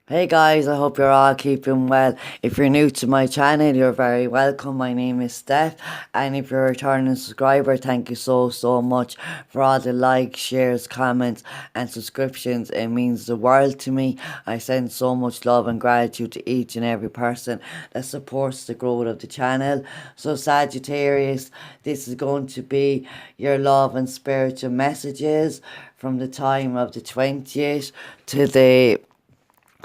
Hey guys, I hope you're all keeping well. If you're new to my channel, you're very welcome. My name is Steph, and if you're a returning subscriber, thank you so much for all the likes, shares, comments, and subscriptions. It means the world to me. I send so much love and gratitude to each and every person that supports the growth of the channel. So Sagittarius, this is going to be your love and spiritual messages from the time of the 20th to the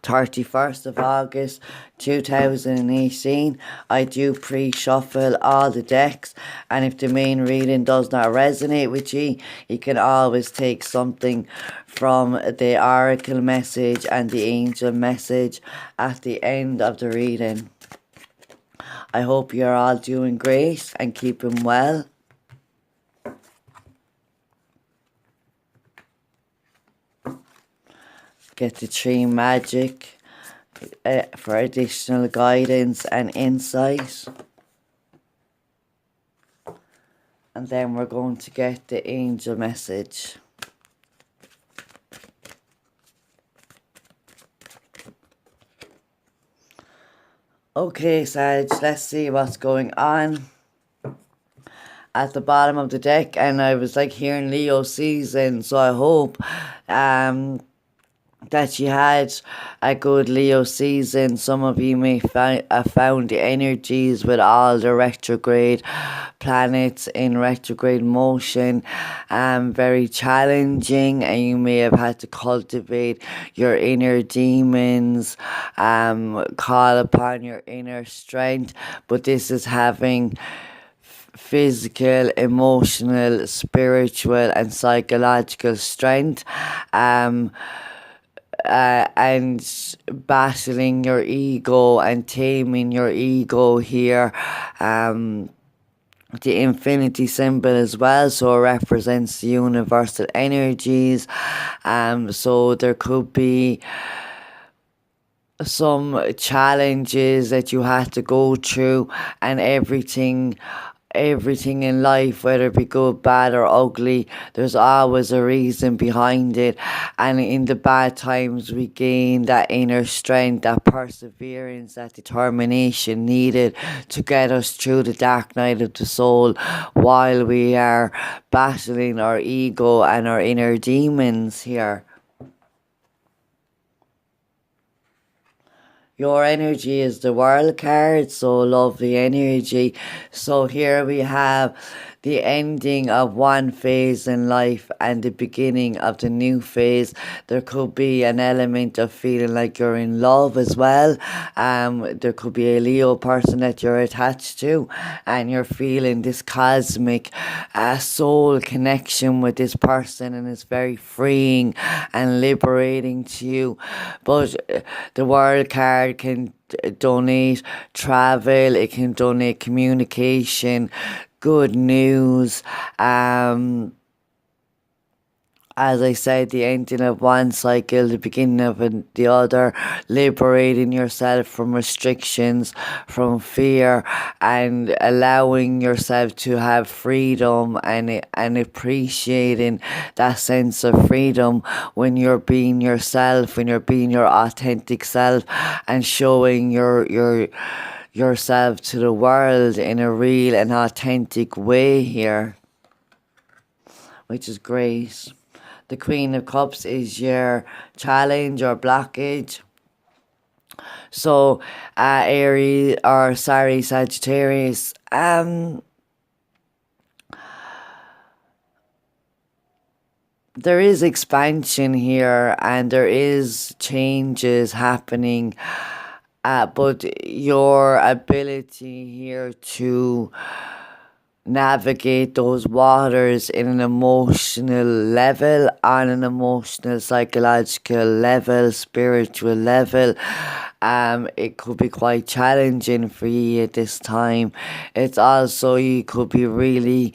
31st of August 2018. I do pre-shuffle all the decks, and if the main reading does not resonate with you can always take something from the oracle message and the angel message at the end of the reading. I hope you're all doing great and keeping well. Get the tree magic for additional guidance and insight. And then we're going to get the angel message. Okay, Sag, let's see what's going on at the bottom of the deck. And I was like hearing Leo season, so I hope that you had a good Leo season. Some of you may have found the energies with all the retrograde planets in retrograde motion very challenging, and you may have had to cultivate your inner demons, call upon your inner strength, but this is having physical, emotional, spiritual and psychological strength, and battling your ego and taming your ego here. The infinity symbol as well, so it represents the universal energies. So there could be some challenges that you had to go through, and everything in life, whether it be good, bad or ugly, there's always a reason behind it. And in the bad times we gain that inner strength, that perseverance, that determination needed to get us through the dark night of the soul while we are battling our ego and our inner demons here. Your energy is the world card, so lovely energy. So here we have the ending of one phase in life and the beginning of the new phase. There could be an element of feeling like you're in love as well. There could be a Leo person that you're attached to, and you're feeling this cosmic soul connection with this person, and it's very freeing and liberating to you. But the world card can donate travel, it can donate communication, good news, as I said, the ending of one cycle, the beginning of the other, liberating yourself from restrictions, from fear, and allowing yourself to have freedom, and appreciating that sense of freedom when you're being yourself, when you're being your authentic self, and showing yourself to the world in a real and authentic way here, which is great. The Queen of Cups is your challenge or blockage. So, Sagittarius, there is expansion here and there is changes happening, but your ability here to navigate those waters in an emotional level, on an emotional, psychological level, spiritual level, it could be quite challenging for you at this time. It's also, you could be really,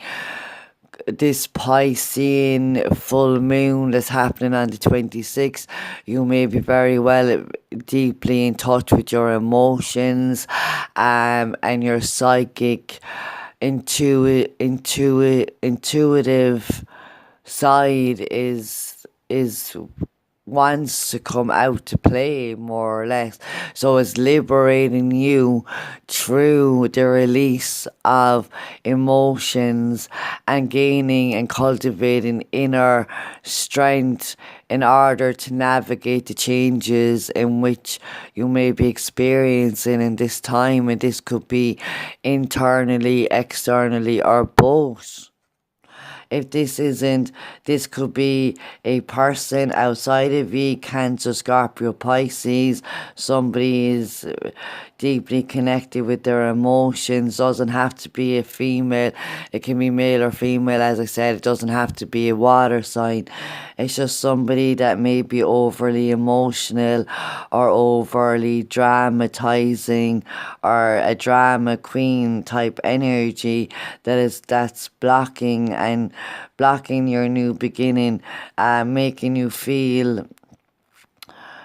this Piscean full moon that's happening on the 26th, you may be very well deeply in touch with your emotions, and your psychic intuitive side is wants to come out to play, more or less. So it's liberating you through the release of emotions and gaining and cultivating inner strength in order to navigate the changes in which you may be experiencing in this time. And this could be internally, externally, or both. If this isn't, this could be a person outside of you, Cancer, Scorpio, Pisces. Somebody is deeply connected with their emotions. Doesn't have to be a female. It can be male or female. As I said, it doesn't have to be a water sign. It's just somebody that may be overly emotional or overly dramatizing, or a drama queen type energy that's blocking your new beginning, making you feel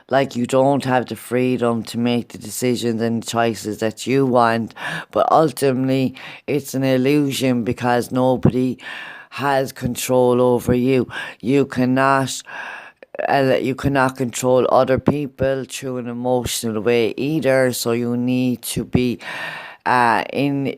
like you don't have the freedom to make the decisions and choices that you want. But ultimately, it's an illusion, because nobody has control over you. You cannot control other people through an emotional way either. So you need to be in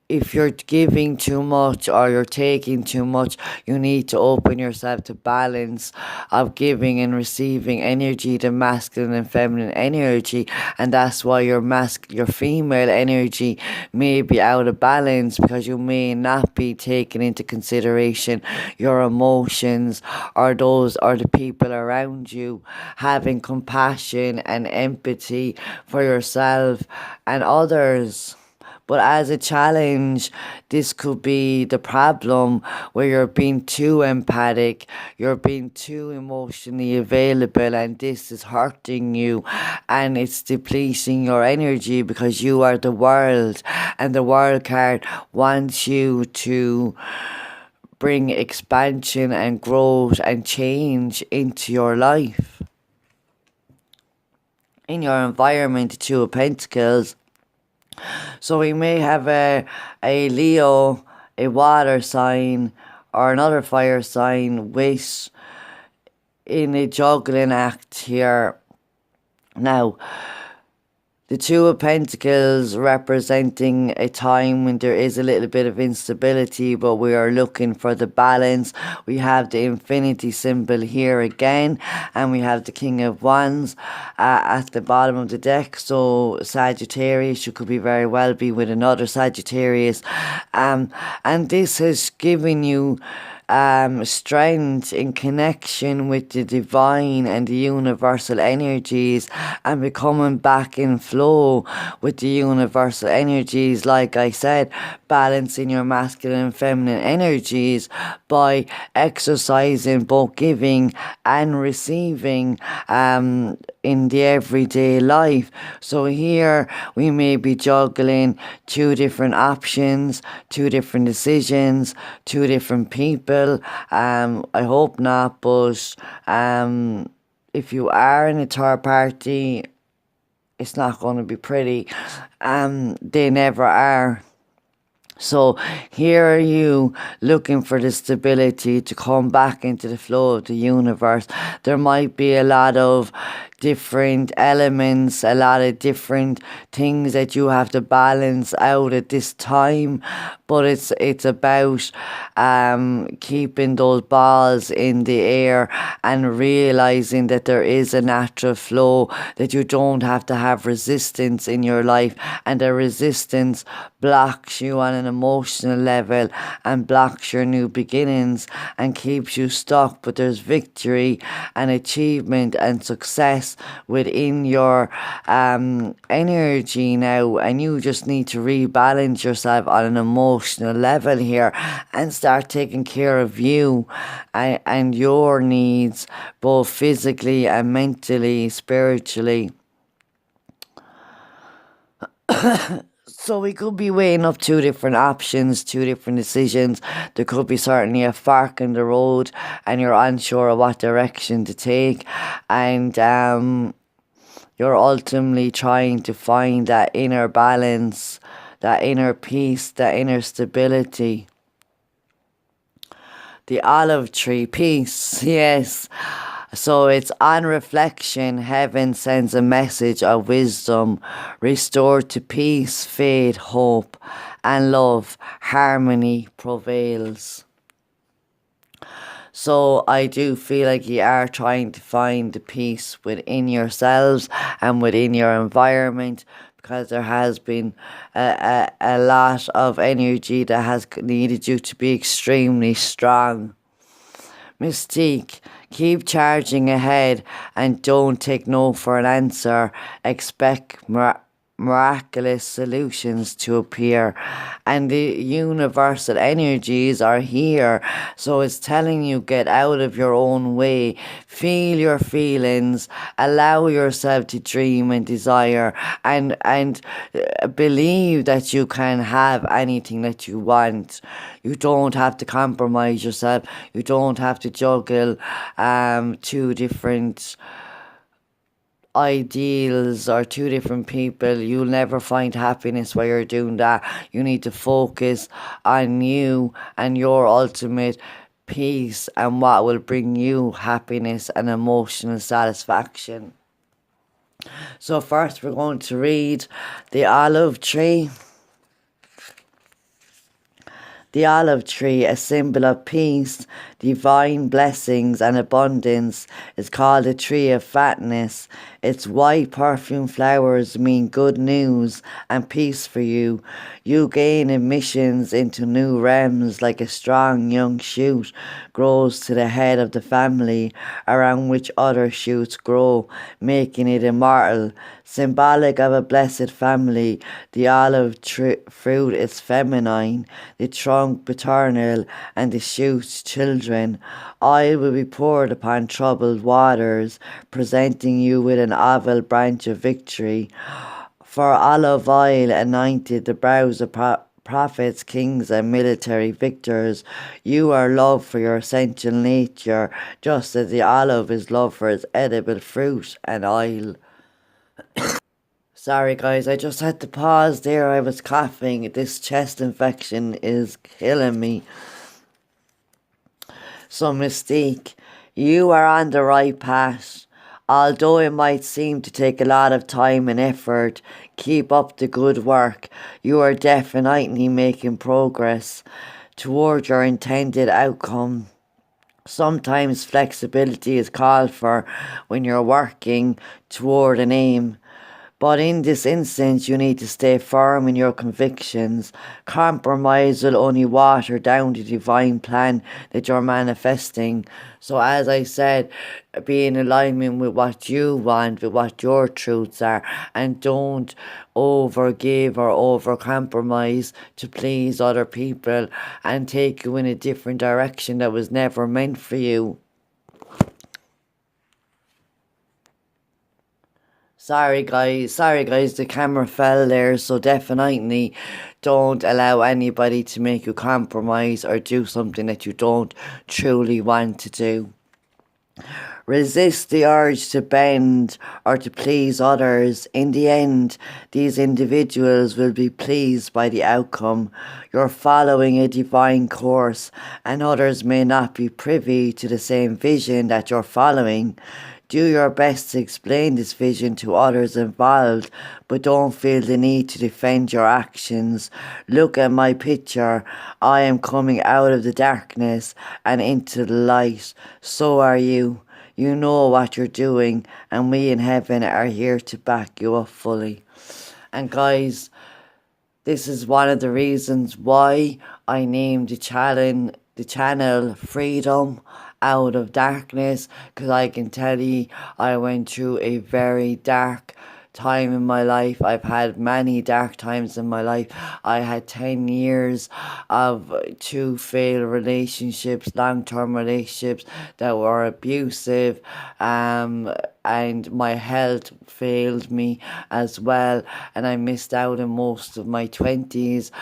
if you're giving too much or you're taking too much, you need to open yourself to balance of giving and receiving energy, the masculine and feminine energy. And that's why your female energy may be out of balance, because you may not be taking into consideration your emotions, or the people around you, having compassion and empathy for yourself and others. But as a challenge, this could be the problem, where you're being too empathic, you're being too emotionally available, and this is hurting you and it's depleting your energy, because you are the world, and the world card wants you to bring expansion and growth and change into your life. In your environment, the Two of Pentacles. So we may have a Leo, a water sign, or another fire sign with in a juggling act here. Now, the Two of Pentacles representing a time when there is a little bit of instability, but we are looking for the balance. We have the infinity symbol here again, and we have the King of Wands at the bottom of the deck. So Sagittarius, you could be very well be with another Sagittarius. And this has given you strength in connection with the divine and the universal energies, and becoming back in flow with the universal energies. Like I said, balancing your masculine and feminine energies by exercising both giving and receiving in the everyday life. So here we may be juggling two different options, two different decisions, two different people. I hope not, but if you are in a third party, it's not going to be pretty. They never are. So here are you looking for the stability to come back into the flow of the universe. There might be a lot of different elements, a lot of different things that you have to balance out at this time, but it's about keeping those balls in the air and realizing that there is a natural flow, that you don't have to have resistance in your life, and the resistance blocks you on an emotional level and blocks your new beginnings and keeps you stuck. But there's victory and achievement and success within your energy now, and you just need to rebalance yourself on an emotional level here and start taking care of you and your needs, both physically and mentally, spiritually. So we could be weighing up two different options, two different decisions. There could be certainly a fork in the road and you're unsure of what direction to take. And you're ultimately trying to find that inner balance, that inner peace, that inner stability. The olive tree, peace, yes. So it's on reflection, heaven sends a message of wisdom, restored to peace, faith, hope, and love. Harmony prevails. So I do feel like you are trying to find the peace within yourselves and within your environment, because there has been a lot of energy that has needed you to be extremely strong. Mystique, keep charging ahead and don't take no for an answer. Expect miraculous solutions to appear, and the universal energies are here, so it's telling you get out of your own way, feel your feelings, allow yourself to dream and desire, and believe that you can have anything that you want. You don't have to compromise yourself, you don't have to juggle two different ideals or two different people. You'll never find happiness while you're doing that. You need to focus on you and your ultimate peace and what will bring you happiness and emotional satisfaction. So first we're going to read the olive tree. The olive tree, a symbol of peace, divine blessings and abundance, is called a tree of fatness. Its white perfume flowers mean good news and peace for you. You gain admissions into new realms like a strong young shoot grows to the head of the family around which other shoots grow, making it immortal. Symbolic of a blessed family, the olive fruit is feminine, the trunk paternal, and the shoots children. Oil will be poured upon troubled waters, presenting you with an oval branch of victory. For olive oil anointed the brows of prophets, kings, and military victors. You are loved for your essential nature, just as the olive is loved for its edible fruit and oil. Sorry guys, I just had to pause there. I was coughing. This chest infection is killing me. So Mystique, you are on the right path. Although it might seem to take a lot of time and effort, keep up the good work. You are definitely making progress toward your intended outcome. Sometimes flexibility is called for when you're working toward an aim. But in this instance, you need to stay firm in your convictions. Compromise will only water down the divine plan that you're manifesting. So, as I said, be in alignment with what you want, with what your truths are, and don't overgive or over compromise to please other people and take you in a different direction that was never meant for you. Sorry guys, the camera fell there, so definitely don't allow anybody to make you compromise or do something that you don't truly want to do. Resist the urge to bend or to please others. In the end, these individuals will be pleased by the outcome. You're following a divine course, and others may not be privy to the same vision that you're following. Do your best to explain this vision to others involved, but don't feel the need to defend your actions. Look at my picture. I am coming out of the darkness and into the light. So are you. You know what you're doing, and we in heaven are here to back you up fully. And guys, this is one of the reasons why I named the channel Freedom Out of Darkness, because I can tell you I went through a very dark time in my life. I've had many dark times in my life. I had 10 years of two failed relationships, long-term relationships that were abusive, and my health failed me as well, and I missed out on most of my 20s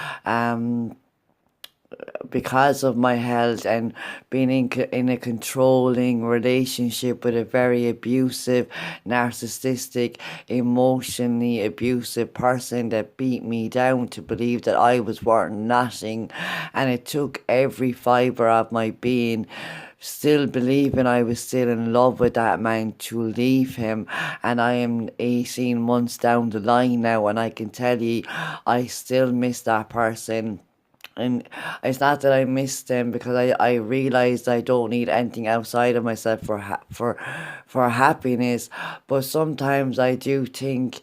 because of my health and being in a controlling relationship with a very abusive, narcissistic, emotionally abusive person that beat me down to believe that I was worth nothing. And it took every fibre of my being still believing I was still in love with that man to leave him. And I am 18 months down the line now, and I can tell you, I still miss that person. And it's not that I miss them, because I realized I don't need anything outside of myself for happiness. But sometimes I do think,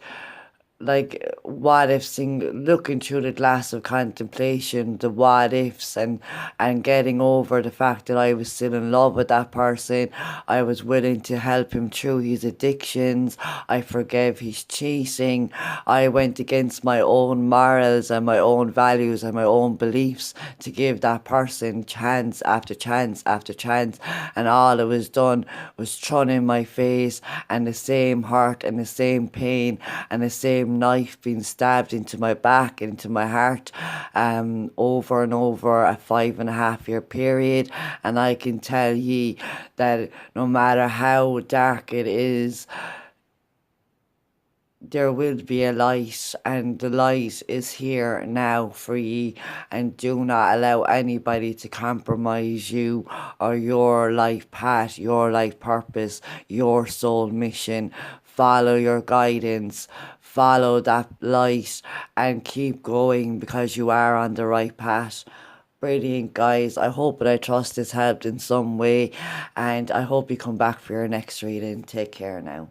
like, what ifs, looking through the glass of contemplation, the what ifs, and getting over the fact that I was still in love with that person. I was willing to help him through his addictions. I forgave his cheating. I went against my own morals and my own values and my own beliefs to give that person chance after chance after chance. And all it was done was thrown in my face, and the same hurt and the same pain and the same knife being stabbed into my back, into my heart, over and over a 5.5 year period. And I can tell ye that no matter how dark it is, there will be a light, and the light is here now for ye. And do not allow anybody to compromise you or your life path, your life purpose, your soul mission. Follow your guidance, follow that light, and keep going, because you are on the right path. Brilliant, guys. I hope and I trust this helped in some way, and I hope you come back for your next reading. Take care now.